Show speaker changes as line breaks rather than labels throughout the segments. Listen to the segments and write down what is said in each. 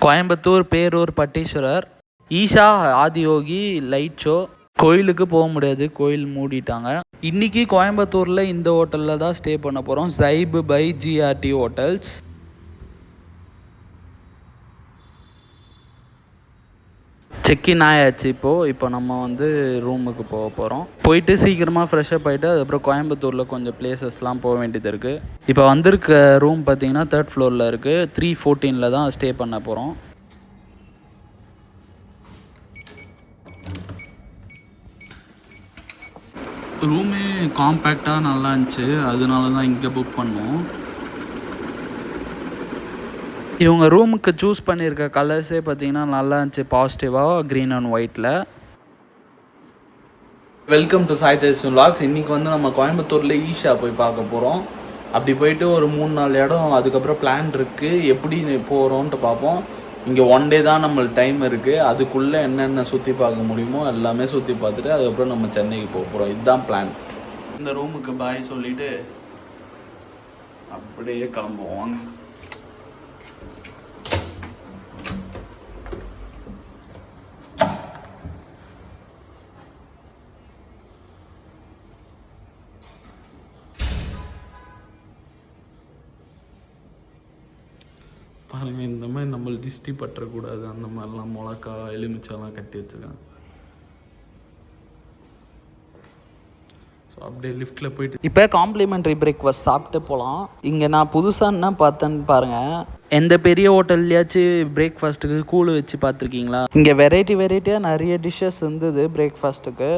Coimbatore Perur Patteeswarar Isha Adiyogi light show. கோயிலுக்கு போக முடியாது, கோயில் மூடிட்டாங்க. இன்னைக்கு கோயம்புத்தூரில் இந்த ஹோட்டலில் தான் ஸ்டே பண்ண போகிறோம். ஜைபு பை ஜிஆர்டி ஹோட்டல்ஸ். செக்இன் ஆயாச்சு. இப்போ நம்ம வந்து ரூமுக்கு போக போகிறோம். போயிட்டு சீக்கிரமாக ஃப்ரெஷ்அப் ஆகிட்டு அதுக்கப்புறம் கோயம்புத்தூரில் கொஞ்சம் பிளேசஸ்லாம் போக வேண்டியது இருக்குது. இப்போ வந்திருக்க ரூம் பார்த்தீங்கன்னா 3rd ஃப்ளோரில் இருக்குது. 314 தான் ஸ்டே பண்ண போகிறோம். ரூமே காம்பேக்டாக நல்லா இருந்துச்சு, அதனால தான் இங்கே புக் பண்ணோம். இவங்க ரூமுக்கு சூஸ் பண்ணியிருக்க கலர்ஸே பார்த்தீங்கன்னா நல்லா இருந்துச்சு, பாசிட்டிவாக க்ரீன் அண்ட் ஒயிட்டில். Welcome to Sai Tej vlogs. இன்றைக்கி வந்து நம்ம கோயம்புத்தூரில் ஈஷா போய் பார்க்க போகிறோம். அப்படி போயிட்டு ஒரு 3-4 இடம் அதுக்கப்புறம் பிளான் இருக்குது. எப்படி போகிறோன்ட்டு பார்ப்போம். இங்கே 1 டே தான் நம்மளுக்கு டைம் இருக்குது. அதுக்குள்ளே என்னென்ன சுற்றி பார்க்க முடியுமோ எல்லாமே சுற்றி பார்த்துட்டு அதுக்கப்புறம் நம்ம சென்னைக்கு போக போகிறோம். இதுதான் பிளான். இந்த ரூமுக்கு பாய் சொல்லிவிட்டு அப்படியே கிளம்புவோம். பாருங்க, இந்த மாதிரி நம்ம திஷ்டி பற்றக்கூடாது, அந்த மாதிரிலாம் மிளகா எலுமிச்செல்லாம் கட்டி வச்சுருக்காங்க. ஸோ அப்படியே லிஃப்ட்டில் போயிட்டு இப்போ காம்ப்ளிமெண்ட்ரி பிரேக்ஃபாஸ்ட் சாப்பிட்டு போகலாம். இங்கே நான் புதுசாக என்ன பார்த்தேன்னு பாருங்கள். எந்த பெரிய ஹோட்டல்லையாச்சும் பிரேக்ஃபாஸ்ட்டுக்கு கூழ் வச்சு பார்த்துருக்கீங்களா? இங்கே வெரைட்டியாக நிறைய டிஷ்ஷஸ் இருந்தது பிரேக்ஃபாஸ்ட்டுக்கு.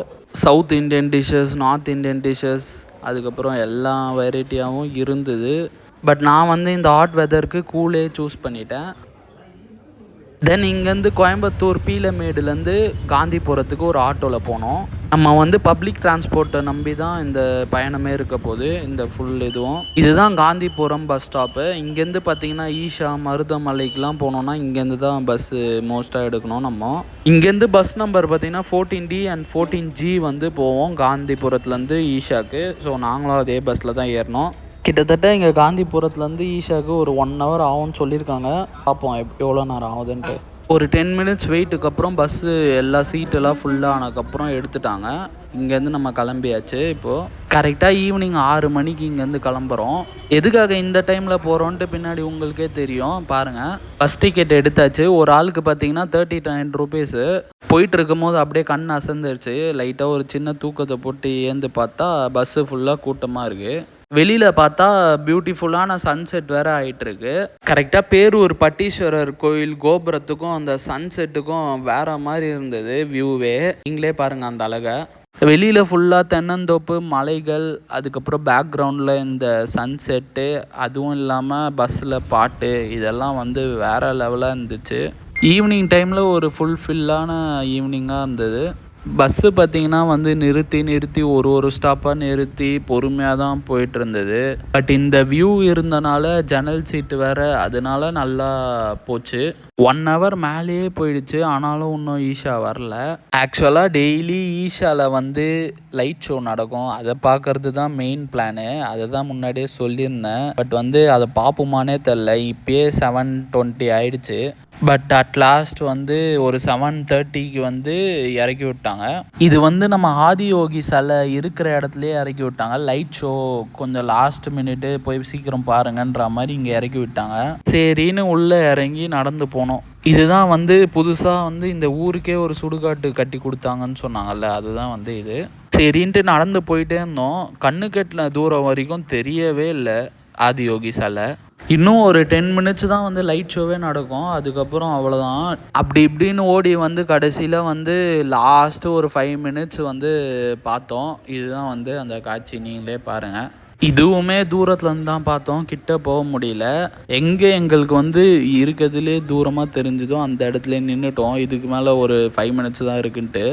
South Indian dishes, north Indian dishes, அதுக்கப்புறம் எல்லா வெரைட்டியாகவும் இருந்தது. பட் நான் வந்து இந்த ஹாட் வெதருக்கு கூலே சூஸ் பண்ணிட்டேன். தென் இங்கேருந்து கோயம்புத்தூர் பீலமேடுலேருந்து காந்திபுரத்துக்கு ஒரு ஆட்டோவில் போனோம். நம்ம வந்து பப்ளிக் டிரான்ஸ்போர்ட்டை நம்பி தான் இந்த பயணமே இருக்க போகுது. இந்த ஃபுல் இதுதான் காந்திபுரம் பஸ் ஸ்டாப்பு. இங்கேருந்து பார்த்திங்கன்னா ஈஷா மருதமலைக்கெலாம் போனோன்னா இங்கேருந்து தான் பஸ்ஸு மோஸ்ட்டாக எடுக்கணும். நம்ம இங்கேருந்து பஸ் நம்பர் பார்த்திங்கன்னா 14D அண்ட் 14G வந்து போவோம் காந்திபுரத்துலேருந்து ஈஷாவுக்கு. ஸோ நாங்களும் அதே பஸ்ஸில் தான் ஏறினோம். கிட்டத்தட்ட இங்கே காந்திபுரத்துலேருந்து ஈஷாவுக்கு ஒரு 1 hour ஆகும்னு சொல்லியிருக்காங்க. பார்ப்போம் எவ்வளோ நேரம் ஆகுதுன்ட்டு. ஒரு 10 minutes வெயிட்டுக்கு அப்புறம் பஸ்ஸு எல்லா சீட்டெல்லாம் ஃபுல்லானதுக்கப்புறம் எடுத்துட்டாங்க. இங்கேருந்து நம்ம கிளம்பியாச்சு. இப்போது கரெக்டாக ஈவினிங் 6 மணிக்கு இங்கேருந்து கிளம்புறோம். எதுக்காக இந்த டைமில் போகிறோன்ட்டு பின்னாடி உங்களுக்கே தெரியும் பாருங்கள். பஸ் டிக்கெட் எடுத்தாச்சு. ஒரு ஆளுக்கு பார்த்தீங்கன்னா 39 rupees. போயிட்டு இருக்கும்போது அப்படியே கண் அசந்துருச்சு. லைட்டாக ஒரு சின்ன தூக்கத்தை போட்டு ஏந்து பார்த்தா பஸ்ஸு ஃபுல்லாக கூட்டமாக இருக்குது. வெளியில் பார்த்தா பியூட்டிஃபுல்லான சன்செட் வேறு ஆகிட்டுருக்கு. கரெக்டாக பேரூர் பட்டீஸ்வரர் கோயில் கோபுரத்துக்கும் அந்த சன்செட்டுக்கும் வேறு மாதிரி இருந்தது வியூவே. நீங்களே பாருங்கள் அந்த அழகை. வெளியில் ஃபுல்லாக தென்னந்தோப்பு, மலைகள், அதுக்கப்புறம் பேக்ரவுண்டில் இந்த சன்செட்டு, அதுவும் இல்லாமல் பஸ்ஸில் பாட்டு, இதெல்லாம் வந்து வேறு லெவலாக இருந்துச்சு. ஈவினிங் டைமில் ஒரு ஃபுல்ஃபில்லான ஈவினிங்காக இருந்தது. பஸ்ஸு பார்த்திங்கன்னா வந்து நிறுத்தி ஒரு ஸ்டாப்பாக நிறுத்தி பொறுமையாக தான் போயிட்டு இருந்தது. பட் இந்த வியூ இருந்தனால ஜன்னல் சீட்டு வேறு, அதனால நல்லா போச்சு. 1 hour மேலேயே போயிடுச்சு. ஆனாலும் இன்னும் ஈஷா வரல. ஆக்சுவலாக டெய்லி ஈஷாவில் வந்து லைட் ஷோ நடக்கும். அதை பார்க்கறது தான் மெயின் பிளானு. அதை தான் முன்னாடியே சொல்லியிருந்தேன். பட் வந்து அதை பார்ப்போமானே தெரில. இப்போயே 7:20 ஆயிடுச்சு. பட் அட் லாஸ்ட் வந்து ஒரு 7:30க்கு வந்து இறக்கி விட்டாங்க. இது வந்து நம்ம ஆதியோகி சிலை இருக்கிற இடத்துலையே இறக்கி விட்டாங்க. லைட் ஷோ கொஞ்சம் லாஸ்ட் மினிட்டு போய் சீக்கிரம் பாருங்கன்ற மாதிரி இங்கே இறக்கி விட்டாங்க. சரின்னு உள்ளே இறங்கி நடந்து போனோம். இதுதான் வந்து புதுசாக வந்து இந்த ஊருக்கே ஒரு சுடுகாட்டு கட்டி கொடுத்தாங்கன்னு சொன்னாங்கல்ல, அதுதான் வந்து இது. சரின்ட்டு நடந்து போயிட்டே இருந்தோம். கண்ணு கட்டின தூரம் வரைக்கும் தெரியவே இல்லை ஆதியோகி சிலை. இன்னும் ஒரு 10 minutes தான் வந்து லைட் ஷோவே நடக்கும். அதுக்கப்புறம் அவ்வளோதான். அப்படி இப்படின்னு ஓடி வந்து கடைசியில் வந்து லாஸ்ட்டு ஒரு 5 minutes வந்து பார்த்தோம். இதுதான் வந்து அந்த காட்சி, நீங்களே பாருங்கள். இதுவுமே தூரத்துலேருந்து தான் பார்த்தோம், கிட்ட போக முடியல. எங்கே எங்களுக்கு வந்து இருக்கிறதுலே தூரமாக தெரிஞ்சதோ அந்த இடத்துல நின்றுட்டோம். இதுக்கு மேலே ஒரு 5 minutes தான் இருக்குன்ட்டு.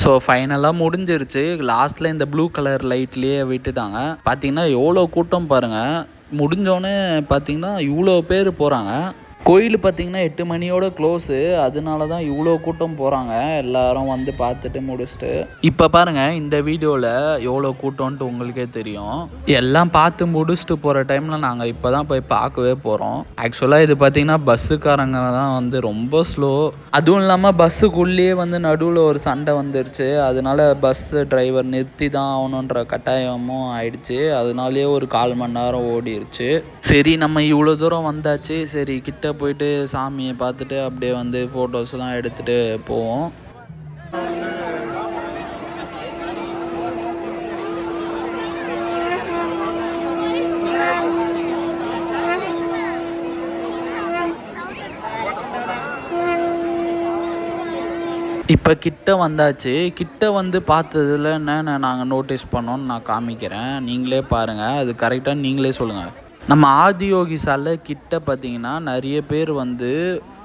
ஸோ ஃபைனலாக முடிஞ்சிருச்சு. லாஸ்ட்டில் இந்த ப்ளூ கலர் லைட்லேயே விட்டுட்டாங்க. பார்த்தீங்கன்னா எவ்வளோ கூட்டம் பாருங்கள். முடிஞ்சோடனே பார்த்தீங்கன்னா இவ்வளோ பேர் போகிறாங்க. கோயில் பார்த்திங்கன்னா 8 மணியோட க்ளோஸு. அதனால தான் இவ்வளோ கூட்டம் போகிறாங்க. எல்லோரும் வந்து பார்த்துட்டு முடிச்சுட்டு இப்போ பாருங்கள் இந்த வீடியோவில் எவ்வளோ கூட்டம்ன்ட்டு உங்களுக்கே தெரியும். எல்லாம் பார்த்து முடிச்சுட்டு போகிற டைமில் நாங்கள் இப்போ தான் போய் பார்க்கவே போகிறோம். ஆக்சுவலாக இது பார்த்திங்கன்னா பஸ்ஸுக்காரங்க தான் வந்து ரொம்ப ஸ்லோ. அதுவும் இல்லாமல் பஸ்ஸுக்குள்ளேயே வந்து நடுவில் ஒரு சண்டை வந்துருச்சு. அதனால பஸ்ஸு டிரைவர் நிறுத்தி தான் ஆகணுன்ற கட்டாயமும் ஆயிடுச்சு. அதனாலேயே ஒரு 1/4 மணி நேரம் ஓடிடுச்சு. சரி நம்ம இவ்வளோ தூரம் வந்தாச்சு, சரி கிட்ட போயிட்டு சாமியை பார்த்துட்டு அப்படியே வந்து ஃபோட்டோஸ்லாம் எடுத்துகிட்டு போவோம். இப்போ கிட்ட வந்தாச்சு. கிட்ட வந்து பார்த்ததில் என்னென்ன நாங்கள் நோட்டீஸ் பண்ணோன்னு நான் காமிக்கிறேன். நீங்களே பாருங்கள், அது கரெக்டாக நீங்களே சொல்லுங்கள். நம்ம ஆதியோகி சாலை கிட்ட பார்த்தீங்கன்னா நிறைய பேர் வந்து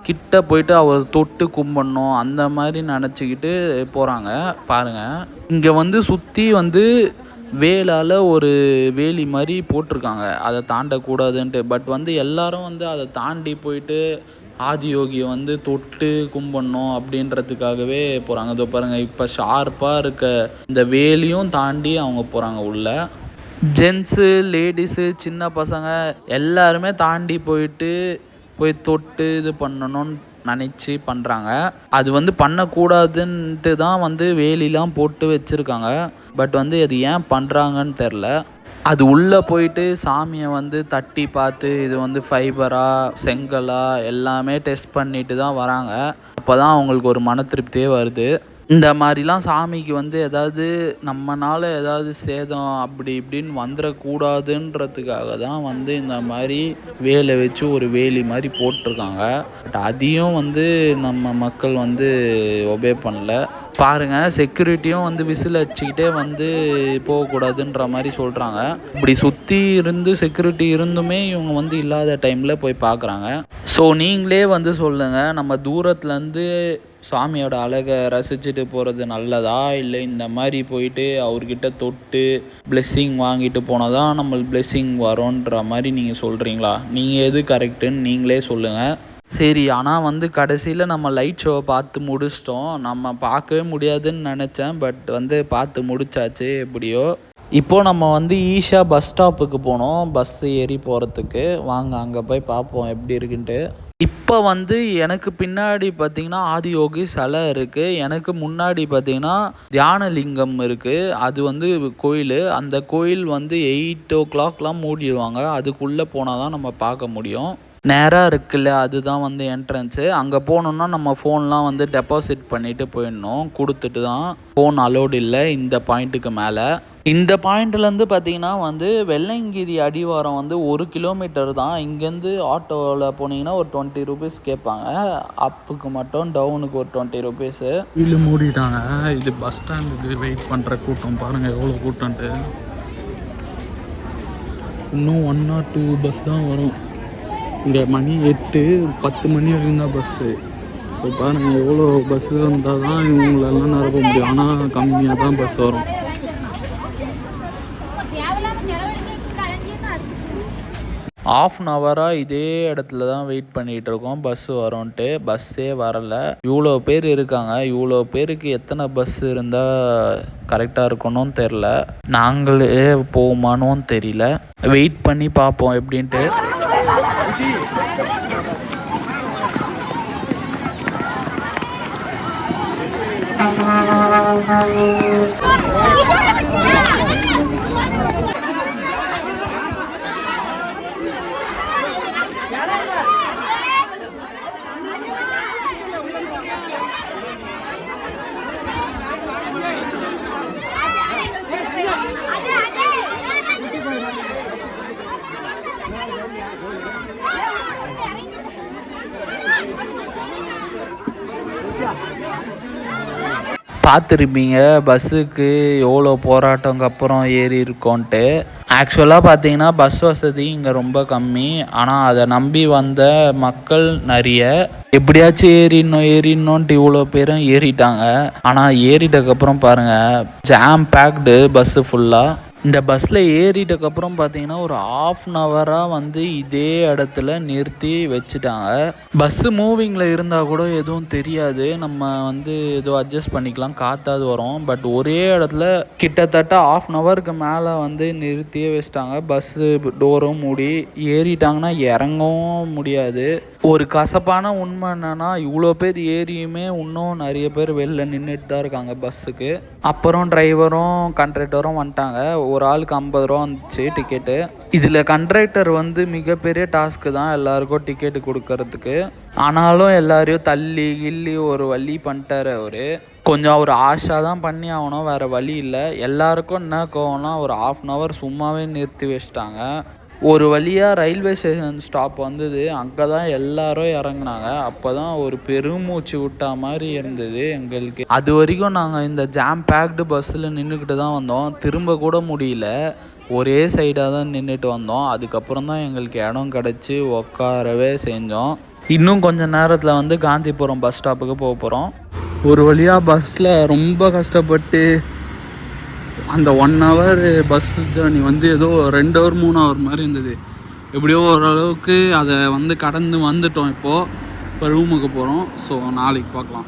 கிட்ட போயிட்டு அவர் தொட்டு கும்பிடணும் அந்த மாதிரி நினச்சிக்கிட்டு போகிறாங்க பாருங்கள். இங்கே வந்து சுற்றி வந்து வேலால் ஒரு வேலி மாதிரி போட்டிருக்காங்க, அதை தாண்டக்கூடாதுன்ட்டு. பட் வந்து எல்லாரும் வந்து அதை தாண்டி போயிட்டு ஆதியோகியை வந்து தொட்டு கும்பிடணும் அப்படின்றதுக்காகவே போகிறாங்க. இதோ பாருங்கள், இப்போ ஷார்ப்பாக இருக்க இந்த வேலியும் தாண்டி அவங்க போகிறாங்க உள்ள. ஜென்ஸு, லேடிஸு, சின்ன பசங்க எல்லாருமே தாண்டி போய் தொட்டு இது பண்ணணும்னு நினச்சி பண்ணுறாங்க. அது வந்து பண்ணக்கூடாதுன்ட்டு தான் வந்து வேலிலாம் போட்டு வச்சுருக்காங்க. பட் வந்து அது ஏன் பண்ணுறாங்கன்னு தெரில. அது உள்ளே போயிட்டு சாமியை வந்து தட்டி பார்த்து இது வந்து ஃபைபரா செங்கலா எல்லாமே டெஸ்ட் பண்ணிட்டு தான் வராங்க. அப்போ தான் அவங்களுக்கு ஒரு மன திருப்தியே வருது. இந்த மாதிரிலாம் சாமிக்கு வந்து ஏதாவது நம்மனால ஏதாவது சேதம் அப்படி இப்படின்னு வந்துடக்கூடாதுன்றதுக்காக தான் வந்து இந்த மாதிரி வேலை வச்சு ஒரு வேலி மாதிரி போட்டிருக்காங்க. பட் அதையும் வந்து நம்ம மக்கள் வந்து ஒபே பண்ணல. பாருங்கள், செக்யூரிட்டியும் வந்து விசில் அடிச்சுக்கிட்டே வந்து போகக்கூடாதுன்ற மாதிரி சொல்கிறாங்க. இப்படி சுற்றி இருந்து செக்யூரிட்டி இருந்துமே இவங்க வந்து இல்லாத டைமில் போய் பார்க்குறாங்க. ஸோ நீங்களே வந்து சொல்லுங்கள், நம்ம தூரத்துலேருந்து சாமியோட அழகை ரசிச்சுட்டு போகிறது நல்லதா, இல்லை இந்த மாதிரி போயிட்டு அவர்கிட்ட தொட்டு பிளெஸ்ஸிங் வாங்கிட்டு போனால் தான் நம்மளுக்கு பிளெஸ்ஸிங் வரோன்ற மாதிரி நீங்கள் சொல்கிறீங்களா? நீங்கள் எது கரெக்டுன்னு நீங்களே சொல்லுங்கள். சரி, ஆனால் வந்து கடைசியில் நம்ம லைட் ஷோவை பார்த்து முடிச்சிட்டோம். நம்ம பார்க்கவே முடியாதுன்னு நினச்சேன், பட் வந்து பார்த்து முடிச்சாச்சு எப்படியோ. இப்போது நம்ம வந்து ஈஷா பஸ் ஸ்டாப்புக்கு போனோம் பஸ்ஸு ஏறி போகிறதுக்கு. வாங்க அங்கே போய் பார்ப்போம் எப்படி இருக்குன்ட்டு. இப்போ வந்து எனக்கு பின்னாடி பார்த்திங்கன்னா ஆதியோகி சிலை இருக்குது. எனக்கு முன்னாடி பார்த்திங்கன்னா தியானலிங்கம் இருக்குது. அது வந்து கோயில். அந்த கோயில் வந்து 8 o'clockலாம் மூடிடுவாங்க. அதுக்குள்ளே போனால் தான் நம்ம பார்க்க முடியும். நேராக இருக்குல்ல, அதுதான் வந்து என்ட்ரன்ஸு. அங்கே போகணுன்னா நம்ம ஃபோன்லாம் வந்து டெபாசிட் பண்ணிவிட்டு போயிடணும். கொடுத்துட்டு தான். ஃபோன் அலோடு இல்லை இந்த பாயிண்ட்டுக்கு மேலே. இந்த பாயிண்ட்லேருந்து பார்த்தீங்கன்னா வந்து வெள்ளையங்கிரி அடிவாரம் வந்து 1 கிலோமீட்டர் தான். இங்கேருந்து ஆட்டோவில் போனீங்கன்னா ஒரு 20 rupees கேட்பாங்க. அப்புக்கு மட்டும் டவுனுக்கு ஒரு 20 rupees. வீடு மூடிட்டாங்க. இது பஸ் ஸ்டாண்டுக்கு வெயிட் பண்ணுற கூட்டம் பாருங்கள் எவ்வளோ கூட்டம்ட்டு. இன்னும் 1 or 2 பஸ் தான் வரும். இங்கே மணி 8, 10 மணி வரைக்கும் தான் பஸ்ஸு. இப்போ பாருங்கள் எவ்வளோ பஸ்ஸு வந்தால் தான் இவங்களெல்லாம் நிரப்ப முடியும். ஆனால் கம்மியாக தான் பஸ் வரும். ½ an hour-ஆக இதே இடத்துல தான் வெயிட் பண்ணிகிட்ருக்கோம் பஸ்ஸு வரோன்ட்டு. பஸ்ஸே வரலை. இவ்வளோ பேர் இருக்காங்க. இவ்வளோ பேருக்கு எத்தனை பஸ் இருந்தால் கரெக்டாக இருக்கணும்னு தெரில. நாங்களே போகுமானும் தெரியல. வெயிட் பண்ணி பார்ப்போம் எப்படின்ட்டு. பார்த்துருப்பீங்க பஸ்ஸுக்கு எவ்வளோ போராட்டங்க அப்புறம் ஏறி இருக்கோன்ட்டு. ஆக்சுவலாக பார்த்தீங்கன்னா பஸ் வசதி இங்கே ரொம்ப கம்மி. ஆனால் அதை நம்பி வந்த மக்கள் நிறைய. எப்படியாச்சும் ஏறிடணுன்ட்டு இவ்வளோ பேரும் ஏறிட்டாங்க. ஆனால் ஏறிட்டக்கப்புறம் பாருங்கள், ஜாம் பேக்டு பஸ்ஸு ஃபுல்லாக. இந்த பஸ்ஸில் ஏறிட்டக்கப்புறம் பார்த்தீங்கன்னா ஒரு ½ வந்து இதே இடத்துல நிறுத்தி வச்சுட்டாங்க. பஸ்ஸு மூவிங்கில் இருந்தால் கூட எதுவும் தெரியாது, நம்ம வந்து ஏதோ அட்ஜஸ்ட் பண்ணிக்கலாம், காற்றாது வரும். பட் ஒரே இடத்துல கிட்டத்தட்ட ½ மேலே வந்து நிறுத்தியே வச்சிட்டாங்க. பஸ்ஸு டோரும் மூடி ஏறிட்டாங்கன்னா இறங்கவும் முடியாது. ஒரு கசப்பான உண்மை என்னென்னா, இவ்வளோ பேர் ஏறியுமே இன்னும் நிறைய பேர் வெளில நின்றுட்டு தான் இருக்காங்க பஸ்ஸுக்கு. அப்புறம் டிரைவரும் கண்ட்ரக்டரும் வந்துட்டாங்க. ஒரு ஆளுக்கு 50 ரூபா வந்துச்சு டிக்கெட்டு. இதில் கண்ட்ரக்டர் வந்து மிகப்பெரிய டாஸ்க்கு தான் எல்லாருக்கும் டிக்கெட்டு கொடுக்கறதுக்கு. ஆனாலும் எல்லாரையும் தள்ளி கிள்ளி ஒரு வழி பண்ணிட்டார் அவர். கொஞ்சம் ஒரு ஆஷா தான் பண்ணி ஆகணும், வேறு வழி இல்லை. எல்லாருக்கும் என்ன கோவம்னா, ஒரு ½ சும்மாவே நிறுத்தி வச்சிட்டாங்க. ஒரு வழியாக ரயில்வே ஸ்டேஷன் ஸ்டாப் வந்தது, அங்கே தான் எல்லாரும் இறங்குனாங்க. அப்போ தான் ஒரு பெருமூச்சு விட்டா மாதிரி இருந்தது எங்களுக்கு. அது வரைக்கும் நாங்கள் இந்த ஜாம் பேக்டு பஸ்ஸில் நின்றுக்கிட்டு தான் வந்தோம். திரும்ப கூட முடியல, ஒரே சைடாக தான் நின்றுட்டு வந்தோம். அதுக்கப்புறம் தான் எங்களுக்கு இடம் கிடச்சி உட்காரவே செஞ்சோம். இன்னும் கொஞ்சம் நேரத்தில் வந்து காந்திபுரம் பஸ் ஸ்டாப்புக்கு போக போகிறோம். ஒரு வழியாக பஸ்ஸில் ரொம்ப கஷ்டப்பட்டு அந்த 1 hour பஸ் ஜேர்னி வந்து ஏதோ 2 hour 3 hour மாதிரி இருந்தது. எப்படியோ ஓரளவுக்கு அதை வந்து கடந்து வந்துட்டோம். இப்போ ரூமுக்கு போகிறோம். ஸோ நாளைக்கு பார்க்கலாம்.